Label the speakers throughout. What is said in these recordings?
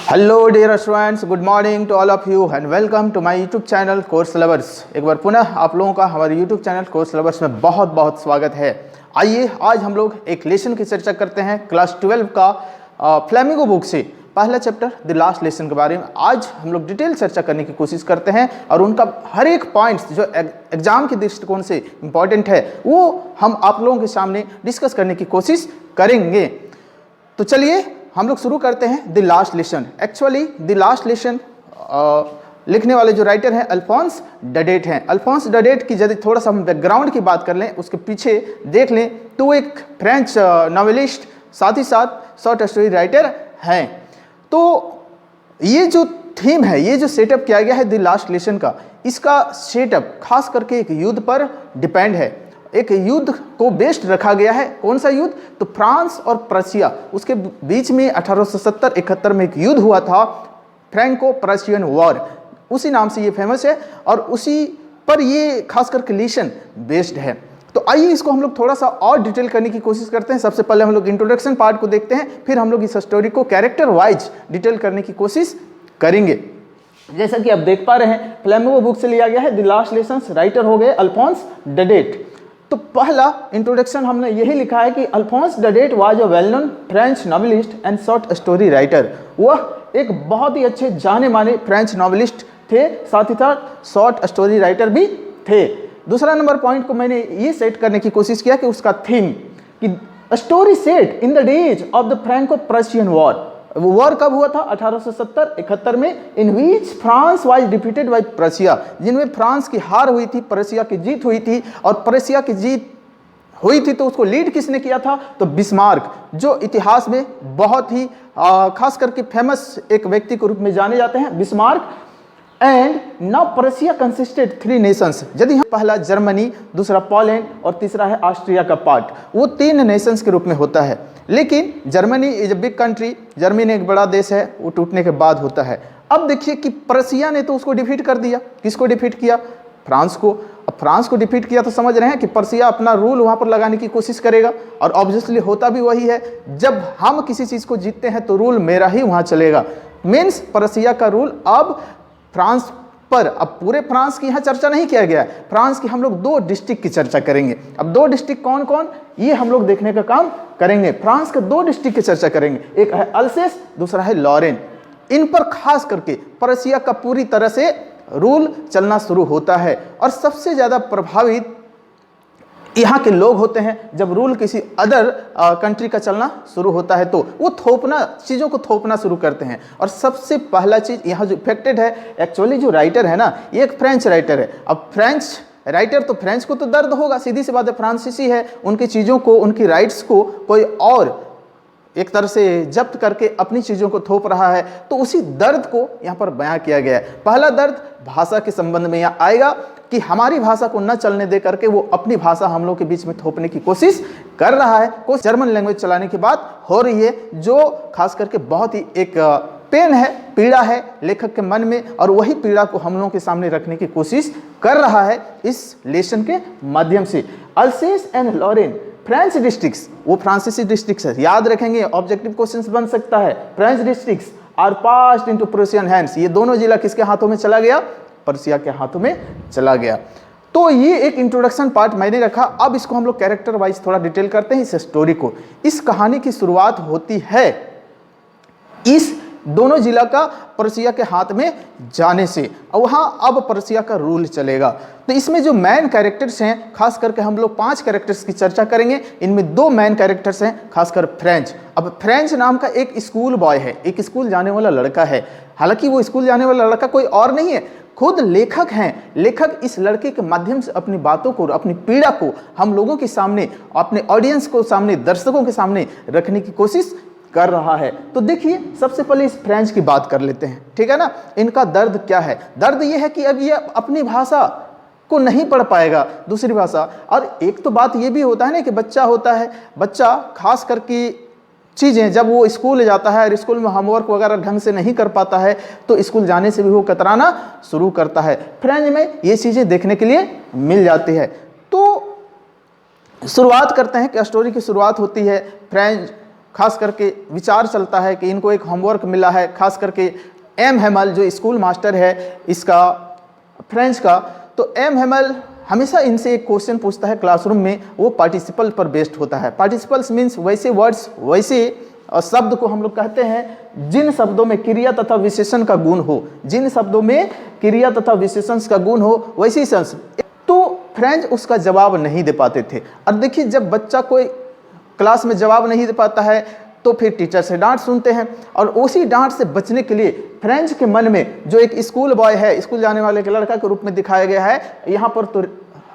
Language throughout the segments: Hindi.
Speaker 1: Hello dear students, good morning to all of you and welcome to my YouTube channel course lovers. एक बार पुनः आप लोगों का हमारे यूट्यूब चैनल कोर्स लवर्स में बहुत बहुत स्वागत है। आइए आज हम लोग एक लेसन की चर्चा करते हैं क्लास 12 का फ्लेमिंगो बुक से पहला चैप्टर द लास्ट लेसन के बारे में। आज हम लोग डिटेल चर्चा करने की कोशिश करते हैं और उनका हर एक पॉइंट्स जो एग्जाम के दृष्टिकोण से इम्पॉर्टेंट है वो हम आप लोगों के सामने डिस्कस करने की कोशिश करेंगे। तो चलिए हम लोग शुरू करते हैं the last lesson. Actually the last lesson लिखने वाले जो राइटर हैं अल्फोंस डडेट हैं। अल्फोंस डडेट की यदि थोड़ा सा हम बैकग्राउंड की बात कर लें, उसके पीछे देख लें तो एक फ्रेंच नॉवेलिस्ट साथ ही साथ शॉर्ट स्टोरी राइटर हैं। तो ये जो थीम है, ये जो सेटअप किया गया है द लास्ट लेसन का, इसका सेटअप खास करके एक युद्ध पर डिपेंड है। एक युद्ध को बेस्ड रखा गया है। कौन सा युद्ध? तो फ्रांस और प्रशिया, उसके बीच में 1870-71 में एक युद्ध हुआ था, फ्रैंको प्रशियन वॉर, उसी नाम से ये फेमस है और उसी पर ये खास करके लेसन बेस्ड है। तो आइए इसको हम लोग थोड़ा सा और डिटेल करने की कोशिश करते हैं। सबसे पहले हम लोग इंट्रोडक्शन पार्ट को देखते हैं, फिर हम लोग इस स्टोरी को कैरेक्टर वाइज डिटेल करने की कोशिश करेंगे। जैसा कि आप देख पा रहे हैं, फ्लेमिंगो बुक से लिया गया है द लास्ट लेसन, राइटर हो गए अल्फोंस डडेट। तो पहला इंट्रोडक्शन हमने यही लिखा है कि Alphonse Daudet was a well known French novelist and short story writer. वह एक बहुत ही अच्छे जाने माने फ्रेंच नॉवेलिस्ट थे, साथ ही साथ शॉर्ट स्टोरी राइटर भी थे। दूसरा नंबर पॉइंट को मैंने ये सेट करने की कोशिश किया कि उसका थीम कि story set in the days of the Franco Prussian war. War कब हुआ था? 1870-71 में, in which France was defeated by Prussia, जिनमें फ्रांस की हार हुई थी, प्रशिया की जीत हुई थी। और प्रशिया की जीत हुई थी तो उसको लीड किसने किया था? तो बिस्मार्क, जो इतिहास में बहुत ही खास करके फेमस एक व्यक्ति के रूप में जाने जाते हैं, Bismarck. And now Prussia consisted 3 Nations. यदि हम पहला जर्मनी, दूसरा पोलैंड और तीसरा है ऑस्ट्रिया का पार्ट, वो 3 नेशंस के रूप में होता है। लेकिन Germany is a big country, Germany एक बड़ा देश है, वो टूटने के बाद होता है। अब देखिए कि प्रशिया ने तो उसको डिफीट कर दिया। किसको डिफीट किया? फ्रांस को। अब फ्रांस को डिफीट किया तो समझ रहे हैं कि प्रशिया अपना रूल वहां पर लगाने की कोशिश करेगा और ऑब्वियसली होता भी वही है। जब हम किसी चीज को जीतते हैं तो रूल मेरा ही वहां चलेगा। मीन्स प्रशिया का रूल अब फ्रांस पर। अब पूरे फ्रांस की यहाँ चर्चा नहीं किया गया है, फ्रांस की हम लोग 2 डिस्ट्रिक्ट की चर्चा करेंगे। अब 2 डिस्ट्रिक्ट कौन कौन, ये हम लोग देखने का काम करेंगे। फ्रांस के 2 डिस्ट्रिक्ट की चर्चा करेंगे, एक है अल्सेस, दूसरा है लॉरेन। इन पर खास करके प्रशिया का पूरी तरह से रूल चलना शुरू होता है और सबसे ज्यादा प्रभावित यहाँ के लोग होते हैं। जब रूल किसी अदर कंट्री का चलना शुरू होता है तो वो चीज़ों को थोपना शुरू करते हैं। और सबसे पहला चीज़ यहाँ जो इफेक्टेड है, एक्चुअली जो राइटर है ना, ये एक फ्रेंच राइटर है। अब फ्रेंच राइटर तो फ्रेंच को तो दर्द होगा, सीधी सी बात है, फ्रांसीसी है, उनकी चीज़ों को, उनकी राइट्स को कोई और एक तरह से जब्त करके अपनी चीज़ों को थोप रहा है, तो उसी दर्द को यहाँ पर बयां किया गया है। पहला दर्द भाषा के संबंध में यहाँ आएगा कि हमारी भाषा को न चलने दे करके वो अपनी भाषा हम लोग के बीच में थोपने की कोशिश कर रहा है। कोई जर्मन लैंग्वेज चलाने की बात हो रही है, जो खास करके बहुत ही एक पेन है, पीड़ा है लेखक के मन में, और वही पीड़ा को हम लोगों के सामने रखने की कोशिश कर रहा है इस लेसन के माध्यम से। Alsace and Lorraine French districts, वो फ्रांसीसी डिस्ट्रिक्ट्स है, याद रखेंगे, ऑब्जेक्टिव क्वेश्चंस बन सकता है। French districts are passed into Prussian hands. ये दोनों जिला किसके हाथों में चला गया? प्रशिया के हाथों में चला गया। तो ये एक इंट्रोडक्शन पार्ट मैंने रखा। अब इसको हम लोग कैरेक्टर वाइज थोड़ा डिटेल करते हैं इस स्टोरी को। इस कहानी की शुरुआत होती है इस दोनों जिला का प्रशिया के हाथ में जाने से, और वहां अब प्रशिया का रूल चलेगा। तो इसमें जो मैन कैरेक्टर्स हैं, खास करके हम लोग 5 कैरेक्टर्स की चर्चा करेंगे। इनमें 2 मैन कैरेक्टर्स हैं, खासकर फ्रेंच। अब फ्रेंच नाम का एक स्कूल बॉय है, एक स्कूल जाने वाला लड़का है। हालांकि वो स्कूल जाने वाला लड़का कोई और नहीं है, खुद लेखक हैं। लेखक इस लड़के के माध्यम से अपनी बातों को, अपनी पीड़ा को हम लोगों के सामने, अपने ऑडियंस को सामने, दर्शकों के सामने रखने की कोशिश कर रहा है। तो देखिए सबसे पहले इस फ्रेंच की बात कर लेते हैं, ठीक है ना। इनका दर्द क्या है? दर्द ये है कि अब ये अपनी भाषा को नहीं पढ़ पाएगा, दूसरी भाषा। और एक तो बात ये भी होता है ना कि बच्चा होता है, बच्चा खास करके चीज़ें जब वो स्कूल जाता है और स्कूल में होमवर्क वगैरह ढंग से नहीं कर पाता है तो स्कूल जाने से भी वो कतराना शुरू करता है। फ्रेंच में ये चीज़ें देखने के लिए मिल जाती है। तो शुरुआत करते हैं कि स्टोरी की शुरुआत होती है फ्रेंच खास करके विचार चलता है कि इनको एक होमवर्क मिला है, खास करके एम हेमल जो स्कूल मास्टर है इसका फ्रेंच का, तो एम हेमल हमेशा इनसे एक क्वेश्चन पूछता है क्लासरूम में, वो पार्टिसिपल पर बेस्ड होता है। पार्टिसिपल्स मीन्स वैसे वर्ड्स, वैसे शब्द को हम लोग कहते हैं जिन शब्दों में क्रिया तथा विशेषण का गुण हो, जिन शब्दों में क्रिया तथा विशेषण का गुण हो वैसी सेंस। तो फ्रेंच उसका जवाब नहीं दे पाते थे। और देखिए जब बच्चा कोई क्लास में जवाब नहीं दे पाता है तो फिर टीचर से डांट सुनते हैं, और उसी डांट से बचने के लिए फ्रेंच के मन में जो एक स्कूल बॉय है, स्कूल जाने वाले के लड़का के रूप में दिखाया गया है, यहाँ पर तो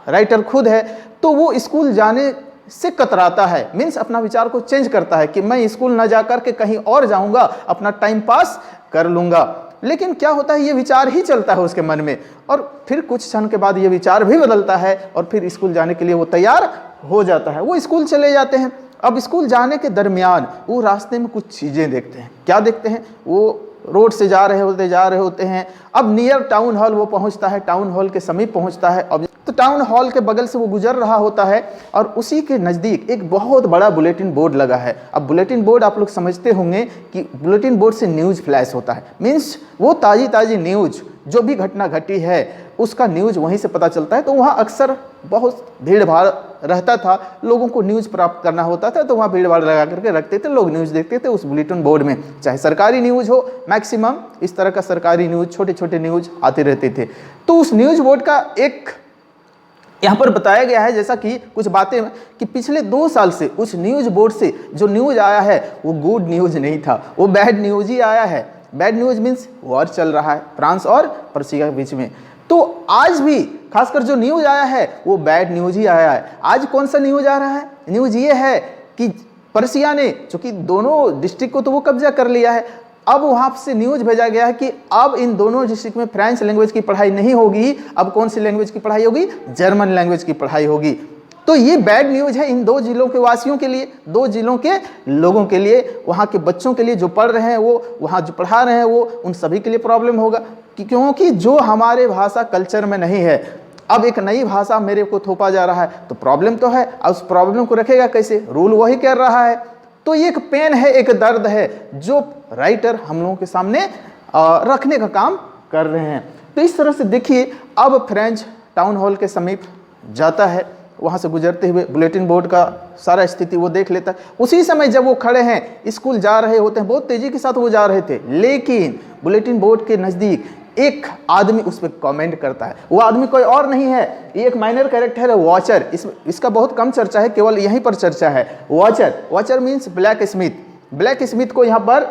Speaker 1: राइटर खुद है, तो वो स्कूल जाने से कतराता है, मीन्स अपना विचार को चेंज करता है कि मैं स्कूल ना जाकर के कहीं और जाऊंगा, अपना टाइम पास कर लूंगा। लेकिन क्या होता है, ये विचार ही चलता है उसके मन में, और फिर कुछ क्षण के बाद ये विचार भी बदलता है और फिर स्कूल जाने के लिए वो तैयार हो जाता है। वो स्कूल चले जाते हैं। अब स्कूल जाने के दरमियान वो रास्ते में कुछ चीज़ें देखते हैं। क्या देखते हैं, वो रोड से जा रहे होते हैं। अब नियर टाउन हॉल वो पहुंचता है, टाउन हॉल के समीप पहुंचता है। अब तो टाउन हॉल के बगल से वो गुजर रहा होता है और उसी के नज़दीक एक बहुत बड़ा बुलेटिन बोर्ड लगा है। अब बुलेटिन बोर्ड आप लोग समझते होंगे कि बुलेटिन बोर्ड से न्यूज़ फ्लैश होता है, मीन्स वो ताज़ी न्यूज़ जो भी घटना घटी है उसका न्यूज़ वहीं से पता चलता है। तो वहाँ अक्सर बहुत भीड़ भाड़ रहता था, लोगों को न्यूज़ प्राप्त करना होता था, तो वहाँ भीड़ भाड़ लगा करके रखते थे, लोग न्यूज़ देखते थे उस बुलेटिन बोर्ड में, चाहे सरकारी न्यूज़ हो, मैक्सिमम इस तरह का सरकारी न्यूज़, छोटे छोटे न्यूज़ आते रहते थे। तो उस न्यूज़ बोर्ड का एक यहाँ पर बताया गया है जैसा कि कुछ बातें कि पिछले 2 साल से उस न्यूज़ बोर्ड से जो न्यूज़ आया है वो गुड न्यूज़ नहीं था, वो बैड न्यूज़ ही आया है। बैड न्यूज़ मीन्स वॉर चल रहा है फ्रांस और पर्सिया के बीच में। तो आज भी खासकर जो न्यूज़ आया है वो बैड न्यूज़ ही आया है। आज कौन सा न्यूज़ आ रहा है, न्यूज़ ये है कि पर्सिया ने, चूंकि दोनों डिस्ट्रिक्ट को तो वो कब्जा कर लिया है, अब वहाँ से न्यूज़ भेजा गया है कि अब इन दोनों डिस्ट्रिक्ट में फ्रेंच लैंग्वेज की पढ़ाई नहीं होगी, अब कौन सी लैंग्वेज की पढ़ाई होगी, जर्मन लैंग्वेज की पढ़ाई होगी। तो ये बैड न्यूज़ है इन 2 जिलों के वासियों के लिए, 2 जिलों के लोगों के लिए, वहाँ के बच्चों के लिए जो पढ़ रहे हैं वो, वहाँ जो पढ़ा रहे हैं वो, उन सभी के लिए प्रॉब्लम होगा क्योंकि जो हमारे भाषा कल्चर में नहीं है, अब एक नई भाषा मेरे को थोपा जा रहा है, तो प्रॉब्लम तो है। अब उस प्रॉब्लम को रखेगा कैसे, रूल वही कर रहा है। तो ये एक पेन है, एक दर्द है जो राइटर हम लोगों के सामने रखने का काम कर रहे हैं। तो इस तरह से देखिए, अब फ्रेंच टाउन हॉल के समीप जाता है, वहाँ से गुजरते हुए बुलेटिन बोर्ड का सारा स्थिति वो देख लेता है। उसी समय जब वो खड़े हैं, स्कूल जा रहे होते हैं, बहुत तेज़ी के साथ वो जा रहे थे, लेकिन बुलेटिन बोर्ड के नज़दीक एक आदमी उस पर कमेंट करता है। वो आदमी कोई और नहीं है, ये एक माइनर कैरेक्टर है, वॉचर। इसका बहुत कम चर्चा है, केवल यहीं पर चर्चा है। Watcher means black Smith. Black Smith को यहाँ पर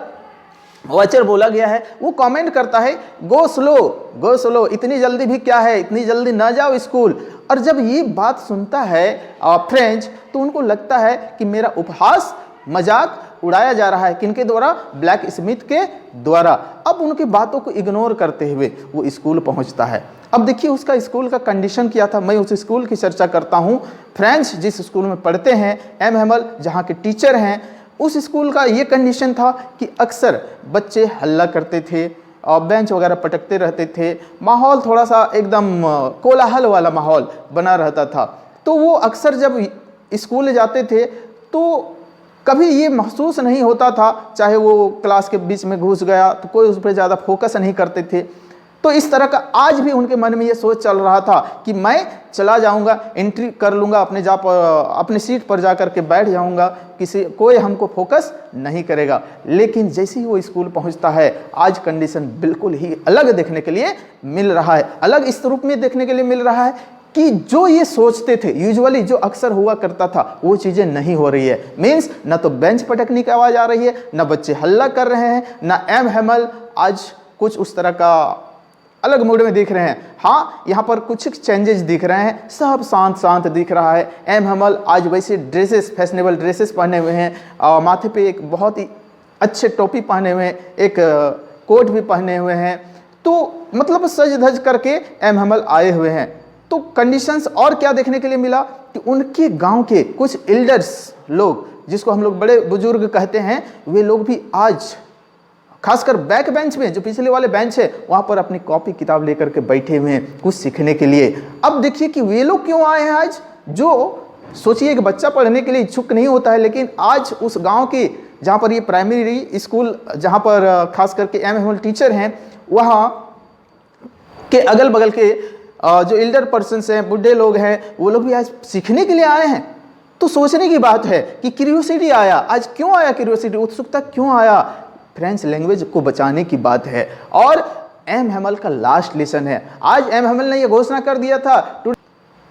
Speaker 1: वॉचर बोला गया है। वो कमेंट करता है, गो स्लो, इतनी जल्दी भी क्या है, इतनी जल्दी ना जाओ स्कूल। और जब ये बात सुनता है फ्रेंच, तो उनको लगता है कि मेरा उपहास, मजाक उड़ाया जा रहा है, किनके द्वारा, ब्लैक स्मिथ के द्वारा। अब उनकी बातों को इग्नोर करते हुए वो स्कूल पहुंचता है। अब देखिए उसका स्कूल का कंडीशन क्या था, मैं उस स्कूल की चर्चा करता हूँ। फ्रेंच जिस स्कूल में पढ़ते हैं, एम हेमल जहाँ के टीचर हैं, उस स्कूल का ये कंडीशन था कि अक्सर बच्चे हल्ला करते थे और बेंच वगैरह पटकते रहते थे, माहौल थोड़ा सा एकदम कोलाहल वाला माहौल बना रहता था। तो वो अक्सर जब स्कूल जाते थे तो कभी ये महसूस नहीं होता था, चाहे वो क्लास के बीच में घुस गया तो कोई उस पर ज़्यादा फोकस नहीं करते थे। तो इस तरह का आज भी उनके मन में ये सोच चल रहा था कि मैं चला जाऊंगा, एंट्री कर लूँगा, अपने सीट पर जा कर के बैठ जाऊंगा, कोई हमको फोकस नहीं करेगा। लेकिन जैसे ही वो स्कूल पहुंचता है, आज कंडीशन बिल्कुल ही अलग देखने के लिए मिल रहा है, अलग इस रूप में देखने के लिए मिल रहा है कि जो ये सोचते थे, यूजुअली जो अक्सर हुआ करता था, वो चीज़ें नहीं हो रही है। मीन्स न तो बेंच पटकने की आवाज़ आ रही है, न बच्चे हल्ला कर रहे हैं, न एम हेमल आज कुछ उस तरह का अलग मूड में दिख रहे हैं। हाँ, यहाँ पर कुछ चेंजेस दिख रहे हैं, सब शांत दिख रहा है। एम हेमल आज वैसे ड्रेसेस, फैशनेबल ड्रेसेस पहने हुए हैं, माथे पे एक बहुत ही अच्छे टोपी पहने हुए हैं, एक कोट भी पहने हुए हैं। तो मतलब सज धज करके एम हेमल आए हुए हैं। तो कंडीशंस और क्या देखने के लिए मिला कि उनके गांव के कुछ एल्डर्स लोग, जिसको हम लोग बड़े बुजुर्ग कहते हैं, वे लोग भी आज खासकर बैक बेंच में, जो पिछले वाले बेंच है, वहाँ पर अपनी कॉपी किताब लेकर के बैठे हुए हैं कुछ सीखने के लिए। अब देखिए कि वे लोग क्यों आए हैं आज। जो सोचिए कि बच्चा पढ़ने के लिए इच्छुक नहीं होता है, लेकिन आज उस गांव के जहाँ पर ये प्राइमरी स्कूल, जहाँ पर खास करके एम हेमल टीचर हैं, वहाँ के अगल बगल के जो एल्डर पर्सन्स हैं, बुढ़े लोग हैं, वो लोग भी आज सीखने के लिए आए हैं। तो सोचने की बात है कि क्यूरियोसिटी आया, आज क्यों आया क्यूरियोसिटी, उत्सुकता क्यों आया? फ्रेंच लैंग्वेज को बचाने की बात है और एम हेमल का लास्ट लेसन है। आज एम हेमल ने यह घोषणा कर दिया था,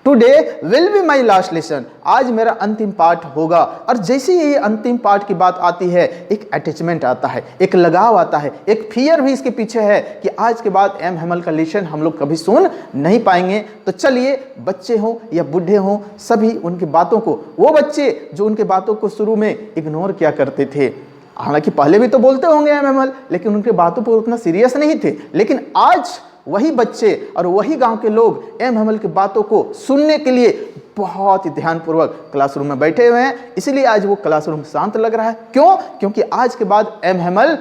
Speaker 1: today will be my last lesson, आज मेरा अंतिम पाठ होगा। और जैसे ही ये अंतिम पाठ की बात आती है, एक अटैचमेंट आता है, एक लगाव आता है, एक फियर भी इसके पीछे है कि आज के बाद एम हेमल का लेसन हम लोग कभी सुन नहीं पाएंगे। तो चलिए, बच्चे हों या बूढ़े हों, सभी उनकी बातों को, वो बच्चे जो उनके बातों को शुरू में इग्नोर किया करते थे, हालांकि पहले भी तो बोलते होंगे एम हेमल, लेकिन उनके बातों पर उतना सीरियस नहीं थे, लेकिन आज वही बच्चे और वही गांव के लोग एम हेमल की बातों को सुनने के लिए बहुत ही ध्यानपूर्वक क्लासरूम में बैठे हुए हैं। इसलिए आज वो क्लासरूम शांत लग रहा है। क्यों? क्योंकि आज के बाद एम हेमल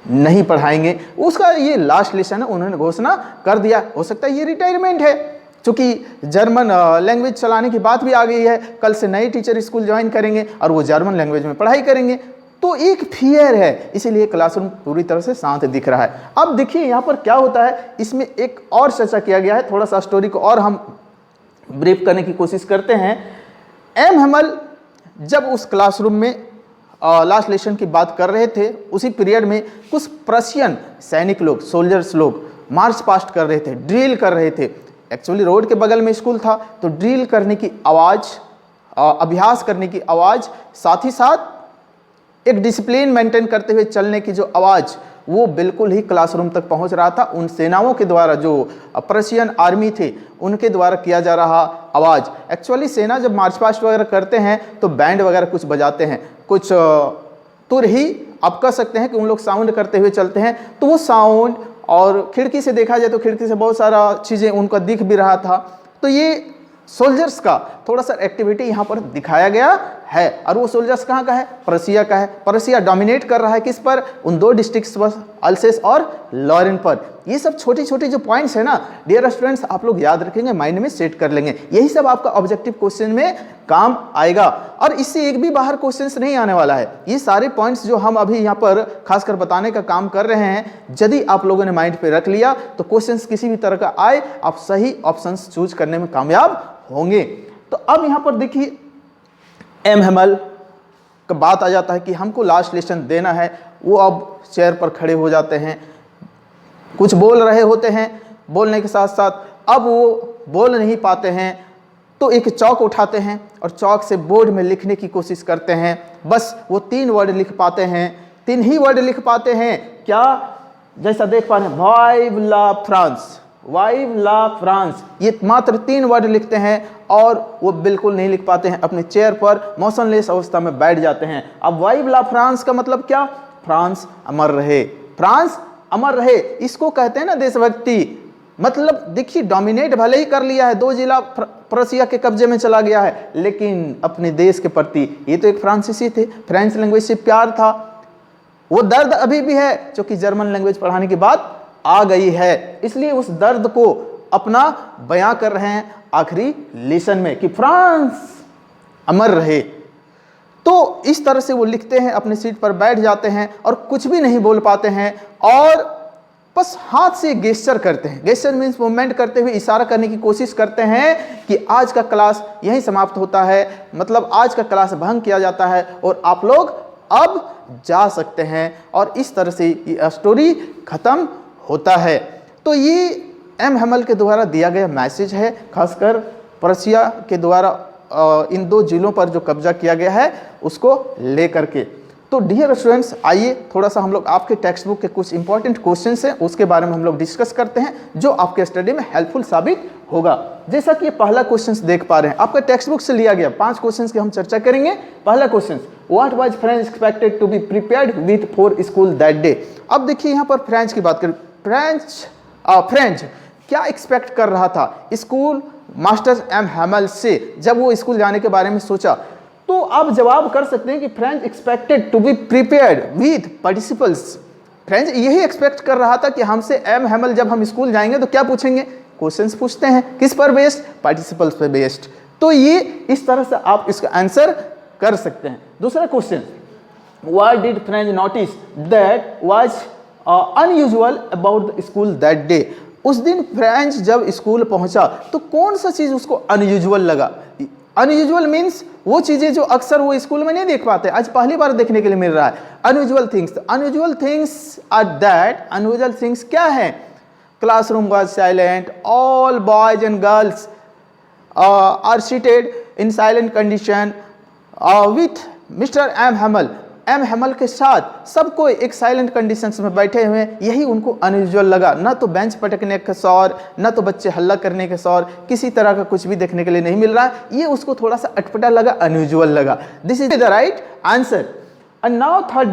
Speaker 1: नहीं पढ़ाएंगे, उसका ये लास्ट लेसन है, उन्होंने घोषणा कर दिया। हो सकता है ये रिटायरमेंट है, क्योंकि जर्मन लैंग्वेज चलाने की बात भी आ गई है, कल से नए टीचर स्कूल ज्वाइन करेंगे और वो जर्मन लैंग्वेज में पढ़ाई करेंगे। तो एक फियर है, इसीलिए क्लासरूम पूरी तरह से शांत दिख रहा है। अब देखिए यहाँ पर क्या होता है, इसमें एक और चर्चा किया गया है, थोड़ा सा स्टोरी को और हम ब्रीफ करने की कोशिश करते हैं। एम हेमल जब उस क्लासरूम में लास्ट लेसन की बात कर रहे थे, उसी पीरियड में कुछ प्रशियन सैनिक लोग, सोल्जर्स लोग मार्च पास्ट कर रहे थे, ड्रिल कर रहे थे। एक्चुअली रोड के बगल में स्कूल था, तो ड्रिल करने की आवाज़, अभ्यास करने की आवाज़, साथ ही साथ एक डिसिप्लिन मेंटेन करते हुए चलने की जो आवाज़, वो बिल्कुल ही क्लासरूम तक पहुंच रहा था। उन सेनाओं के द्वारा, जो प्रशियन आर्मी थे, उनके द्वारा किया जा रहा आवाज़। एक्चुअली सेना जब मार्च पास्ट वगैरह करते हैं तो बैंड वगैरह कुछ बजाते हैं, कुछ तुर ही आप कह सकते हैं कि उन लोग साउंड करते हुए चलते हैं। तो वो साउंड, और खिड़की से देखा जाए तो खिड़की से बहुत सारा चीज़ें उनका दिख भी रहा था। तो ये सोल्जर्स का थोड़ा सा एक्टिविटी यहाँ पर दिखाया गया है। और वो सोल्जर्स कहाँ का है? प्रशिया का है। प्रशिया डोमिनेट कर रहा है किस पर? उन दो डिस्ट्रिक्ट्स पर, अल्सेस और लॉरेन पर। ये सब छोटी छोटी जो पॉइंट्स है ना डियर स्टूडेंट्स, आप लोग याद रखेंगे, माइंड में सेट कर लेंगे, यही सब आपका ऑब्जेक्टिव क्वेश्चन में काम आएगा। और इससे एक भी बाहर क्वेश्चंस नहीं आने वाला है। ये सारे पॉइंट्स जो हम अभी यहाँ पर खासकर बताने का काम कर रहे हैं, यदि आप लोगों ने माइंड पे रख लिया तो क्वेश्चंस किसी भी तरह का आए, आप सही ऑप्शंस चूज करने में कामयाब होंगे। तो अब यहाँ पर देखिए, एम हेमल का बात आ जाता है कि हमको लास्ट लेसन देना है। वो अब चेयर पर खड़े हो जाते हैं, कुछ बोल रहे होते हैं, बोलने के साथ साथ अब वो बोल नहीं पाते हैं, तो एक चौक उठाते हैं और चौक से बोर्ड में लिखने की कोशिश करते हैं। बस वो 3 वर्ड लिख पाते हैं, 3 ही वर्ड लिख पाते हैं। क्या? जैसा देख पा रहे हैं, वाइव ला फ्रांस, वाइव ला फ्रांस, ये मात्र 3 वर्ड लिखते हैं और वो बिल्कुल नहीं लिख पाते हैं। अपने चेयर पर मोशनलेस अवस्था में बैठ जाते हैं। अब वाइव ला फ्रांस का मतलब क्या? फ्रांस अमर रहे, फ्रांस अमर रहे, इसको कहते हैं ना देशभक्ति। मतलब देखिए, डोमिनेट भले ही कर लिया है, 2 जिला प्रशिया के कब्जे में चला गया है, लेकिन अपने देश के प्रति, ये तो एक फ्रांसीसी थे, फ्रेंच लैंग्वेज से प्यार था, वो दर्द अभी भी है, क्योंकि जर्मन लैंग्वेज पढ़ाने की बात आ गई है। इसलिए उस दर्द को अपना बयां कर रहे हैं आखिरी लेसन में कि फ्रांस अमर रहे। तो इस तरह से वो लिखते हैं, अपनी सीट पर बैठ जाते हैं और कुछ भी नहीं बोल पाते हैं और बस हाथ से गेस्चर करते हैं। गेस्चर मीन्स मूवमेंट करते हुए इशारा करने की कोशिश करते हैं कि आज का क्लास यहीं समाप्त होता है, मतलब आज का क्लास भंग किया जाता है और आप लोग अब जा सकते हैं। और इस तरह से ये स्टोरी खत्म होता है। तो ये एम हेमल के द्वारा दिया गया मैसेज है, खासकर प्रशिया के द्वारा इन 2 जिलों पर जो कब्जा किया गया है उसको लेकर के। तो डियर स्टूडेंट्स, आइए थोड़ा सा हम लोग आपके टेक्स्ट बुक के कुछ इंपॉर्टेंट क्वेश्चंस हैं उसके बारे में हम लोग डिस्कस करते हैं, जो आपके स्टडी में हेल्पफुल साबित होगा। जैसा कि ये पहला क्वेश्चन देख पा रहे हैं, आपका टेक्स्ट बुक से लिया गया 5 क्वेश्चन की हम चर्चा करेंगे। पहला question, what was French expected to be prepared with for school that day. अब देखिए यहाँ पर फ्रेंच की बात करें, फ्रेंच क्या एक्सपेक्ट कर रहा था स्कूल मास्टर एम हेमल से जब वो स्कूल जाने के बारे में सोचा। तो आप जवाब कर सकते हैं कि French expected to be prepared with participles. French यही एक्सपेक्ट कर रहा था कि हमसे एम हेमल जब हम स्कूल जाएंगे तो क्या पूछेंगे? क्वेश्चंस पूछते हैं, किस पर बेस्ड? पार्टिसिपल्स पर बेस्ड। तो ये इस तरह से आप इसका आंसर कर सकते हैं। दूसरा question, What did French notice that was unusual about the school that day? उस दिन फ्रेंच जब स्कूल पहुंचा तो कौन सा चीज उसको अनयूजुअल लगा? अनयूजुअल मीन्स वो चीजें जो अक्सर वो स्कूल में नहीं देख पाते, आज पहली बार देखने के लिए मिल रहा है। Unusual things, unusual things are that, unusual things क्या है? Classroom was silent, all boys and girls are seated in silent condition with mister M Hamel, M Hamel के साथ सबको एक साइलेंट कंडीशंस में बैठे हुए, यही उनको अनयूजुअल लगा। ना तो बेंच पटकने का शोर, ना तो बच्चे हल्ला करने के शोर, किसी तरह का कुछ भी देखने के लिए नहीं मिल रहा है, ये उसको थोड़ा सा अटपटा लगा, अनयूजुअल लगा। This is the right answer. And now third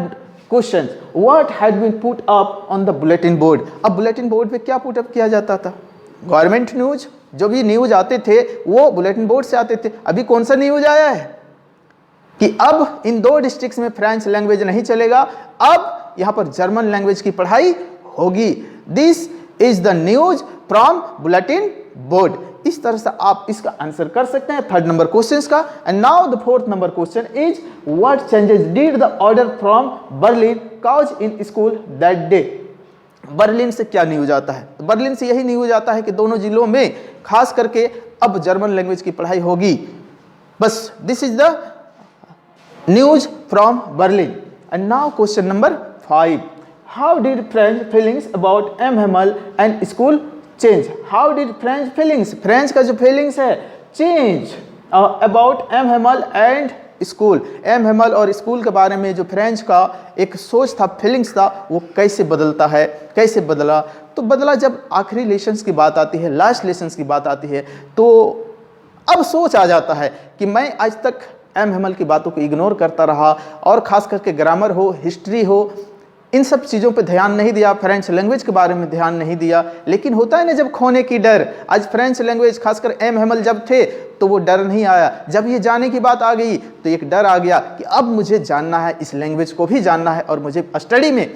Speaker 1: question, what had been put up on the bulletin board? अब बुलेटिन बोर्ड पे क्या पुट अप किया जाता था? गवर्नमेंट न्यूज, जो भी न्यूज आते थे वो बुलेटिन बोर्ड से आते थे। अभी कौन सा न्यूज आया है कि अब इन 2 डिस्ट्रिक्ट्स में फ्रेंच लैंग्वेज नहीं चलेगा, अब यहां पर जर्मन लैंग्वेज की पढ़ाई होगी। This is the news from bulletin board. इस तरह से आप इसका आंसर कर सकते हैं थर्ड नंबर क्वेश्चन का। And now the fourth number question is, what changes did the order from Berlin cause in school that day? Berlin से क्या न्यूज आता है? बर्लिन से यही न्यूज आता है कि दोनों जिलों में खास करके अब जर्मन लैंग्वेज की पढ़ाई होगी। बस this is the news from Berlin. And now question number 5. How did French feelings about M. Hamel and school change? How did French feelings, French का जो feelings है, change about M. Hamel and school, M Hamel और स्कूल के बारे में जो फ्रेंच का एक सोच था, फीलिंग्स था, वो कैसे बदलता है, कैसे बदला? तो बदला जब आखिरी लेसन्स की बात आती है, लास्ट लेसन्स की बात आती है, तो अब सोच आ जाता है कि मैं आज तक एम हेमल की बातों को इग्नोर करता रहा और खास करके ग्रामर हो, हिस्ट्री हो, इन सब चीज़ों पे ध्यान नहीं दिया, फ्रेंच लैंग्वेज के बारे में ध्यान नहीं दिया। लेकिन होता है ना जब खोने की डर, आज फ्रेंच लैंग्वेज खासकर एम हेमल जब थे तो वो डर नहीं आया, जब ये जाने की बात आ गई तो एक डर आ गया कि अब मुझे जानना है, इस लैंग्वेज को भी जानना है और मुझे स्टडी में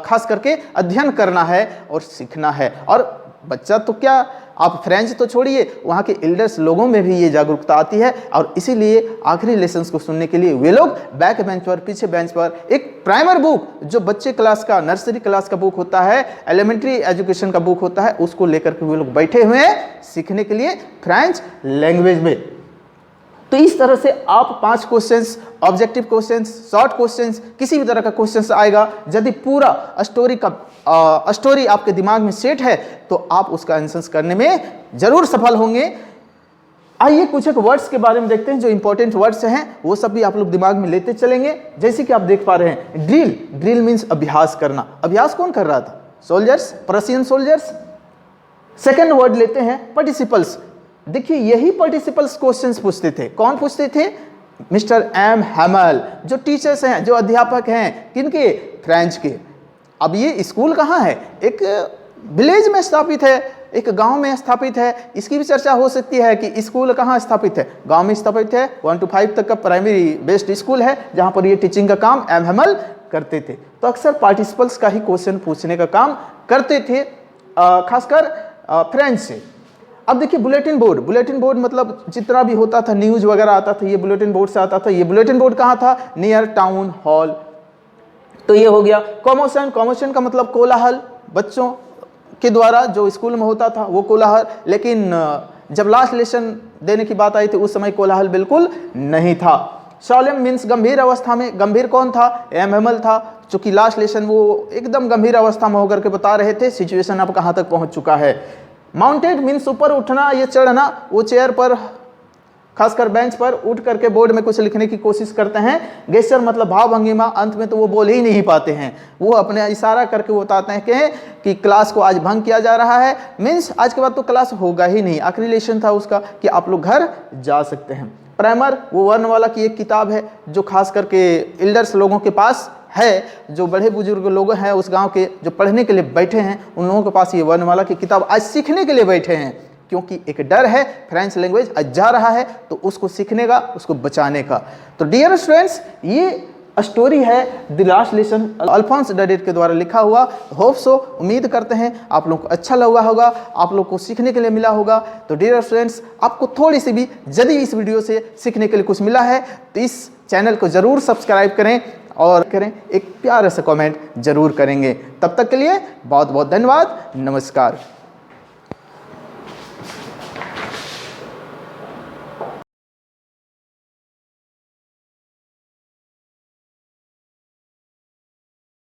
Speaker 1: खास करके अध्ययन करना है और सीखना है। और बच्चा तो क्या, आप फ्रेंच तो छोड़िए, वहाँ के एल्डर्स लोगों में भी ये जागरूकता आती है और इसीलिए आखिरी लेसन्स को सुनने के लिए वे लोग बैक बेंच पर, पीछे बेंच पर एक प्राइमर बुक, जो बच्चे क्लास का, नर्सरी क्लास का बुक होता है, एलिमेंट्री एजुकेशन का बुक होता है, उसको लेकर के वे लोग बैठे हुए हैं सीखने के लिए फ्रेंच लैंग्वेज में। तो इस तरह से आप 5 questions, objective questions, short questions, किसी भी तरह का क्वेश्चंस आएगा, यदि पूरा स्टोरी आपके दिमाग में सेट है तो आप उसका आंसर करने में जरूर सफल होंगे। आइए कुछ एक वर्ड्स के बारे में देखते हैं, जो इंपॉर्टेंट वर्ड्स हैं वो सब भी आप लोग दिमाग में लेते चलेंगे। जैसे कि आप देख पा रहे हैं, ड्रिल, ड्रिल मीन्स अभ्यास करना। अभ्यास कौन कर रहा था? Soldiers, Persian soldiers. Second word लेते हैं पार्टिसिपल्स। देखिए यही पार्टिसिपल्स क्वेश्चंस पूछते थे। कौन पूछते थे? मिस्टर एम हेमल, जो टीचर्स हैं, जो अध्यापक हैं, किनके? फ्रेंच के। अब ये स्कूल कहाँ है? एक विलेज में स्थापित है, एक गांव में स्थापित है। इसकी भी चर्चा हो सकती है कि स्कूल कहाँ स्थापित है? गांव में स्थापित है। 1 to 5 तक का प्राइमरी बेस्ड स्कूल है, जहां पर ये टीचिंग का काम एम हेमल करते थे। तो अक्सर पार्टिसिपल्स का ही क्वेश्चन पूछने का काम करते थे, खासकर फ्रेंच से। अब देखिए बुलेटिन बोर्ड, बुलेटिन बोर्ड मतलब जितना भी होता था, न्यूज वगैरह आता था, ये बुलेटिन बोर्ड से आता था। ये बुलेटिन बोर्ड कहाँ था? Near town hall. तो ये हो गया। कॉमोशन, कॉमोशन का मतलब कोलाहल, बच्चों के द्वारा जो स्कूल में होता था वो कोलाहल। लेकिन जब लास्ट लेसन देने की बात आई थी उस समय कोलाहल बिल्कुल नहीं था। सॉलेम मीन्स गंभीर अवस्था में। गंभीर कौन था? एम हेमल था, चूंकि लास्ट लेसन वो एकदम गंभीर अवस्था में होकर के बता रहे थे सिचुएशन अब कहाँ तक पहुँच चुका है। माउंटेड मीन्स ऊपर उठना या चढ़ना, वो चेयर पर, खासकर बेंच पर उठ करके बोर्ड में कुछ लिखने की कोशिश करते हैं। गेस्चर मतलब भाव भंगिमा, अंत में तो वो बोल ही नहीं पाते हैं, वो अपने इशारा करके बताते हैं कि क्लास को आज भंग किया जा रहा है, मीन्स आज के बाद तो क्लास होगा ही नहीं। आखिरी लेसन था उसका कि आप लोग घर जा सकते हैं। प्राइमर वो वर्णमाला की एक किताब है जो खास करके एल्डर्स लोगों के पास है, जो बड़े बुजुर्ग लोग हैं उस गांव के, जो पढ़ने के लिए बैठे हैं, उन लोगों के पास ये वर्णमाला की किताब आज सीखने के लिए बैठे हैं, क्योंकि एक डर है फ्रेंच लैंग्वेज आज जा रहा है तो उसको सीखने का, उसको बचाने का। तो डियर स्टूडेंट्स, ये स्टोरी है द लास्ट लेसन, अल्फोंस डेडेट के द्वारा लिखा हुआ। होप सो, उम्मीद करते हैं आप लोग को अच्छा लगा होगा, आप लोग को सीखने के लिए मिला होगा। तो डियर स्टूडेंट्स, आपको थोड़ी सी भी यदि इस वीडियो से सीखने के लिए कुछ मिला है तो इस चैनल को ज़रूर सब्सक्राइब करें और एक प्यारा सा कमेंट ज़रूर करेंगे। तब तक के लिए बहुत बहुत धन्यवाद। नमस्कार।